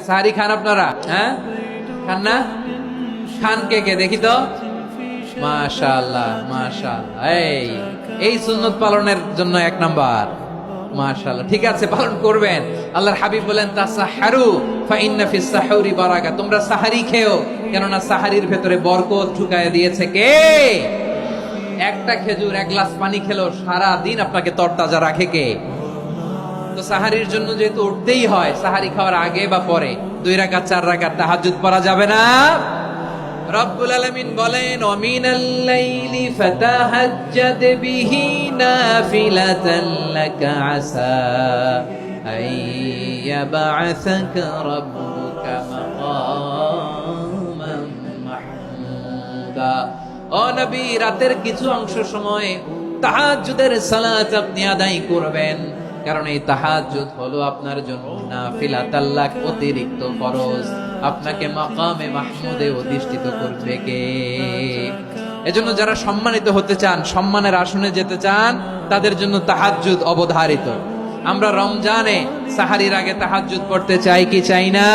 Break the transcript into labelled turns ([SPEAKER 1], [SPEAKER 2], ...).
[SPEAKER 1] সাহারি খান আপনারা? হ্যাঁ, খান না? খান কে কে দেখি তো? মাশাআল্লাহ মাশাআল্লাহ, এই সুন্নত পালনের জন্য 1 নাম্বার। মাশাআল্লাহ, ঠিক আছে, পালন করবেন। আল্লাহর হাবিব বলেন তাসাহহারু ফা ইন্না ফিস সাহুরি বারাকা, তোমরা সাহারি খেও, কেননা সাহারির ভেতরে বরকত ঢুকায় দিয়েছে কে? একটা খেজুর, 1 গ্লাস পানি খেলো সারা দিন আপনাকে তরতাজা রাখে কে? তো সাহারির জন্য যেহেতু উঠতেই হয়, সাহারি খাওয়ার আগে বা পরে 2 রাকাত 4 রাকাত তাহাজ্জুদ পড়া যাবে না? রব্বুল আলামিন বলেন ওয়া মিনাল লাইলি ফাতাহাজ্জাদ বিহি নাফিলাতান লাকা আসা আইয়াবআসাকা রাব্বুকা মাকামান মাহমুদা। ও নবী, রাতের কিছু অংশ সময় তাহাজ্জুদের সালাত আপনি আদায় করবেন, কারণ এই তাহাজ্জুদ হলো আপনার জন্য নাফিলাতাল লাক, অতিরিক্ত ফরজ। আপনাকে মাকামে মাহমুদে অধিষ্ঠিত করবে কে? এজন্য যারা সম্মানিত হতে চান, সম্মানের আসনে যেতে চান, তাদের জন্য তাহাজ্জুদ অবধারিত। আমরা রমজানে সাহারির আগে তাহাজ্জুদ পড়তে চাই কি চাই না?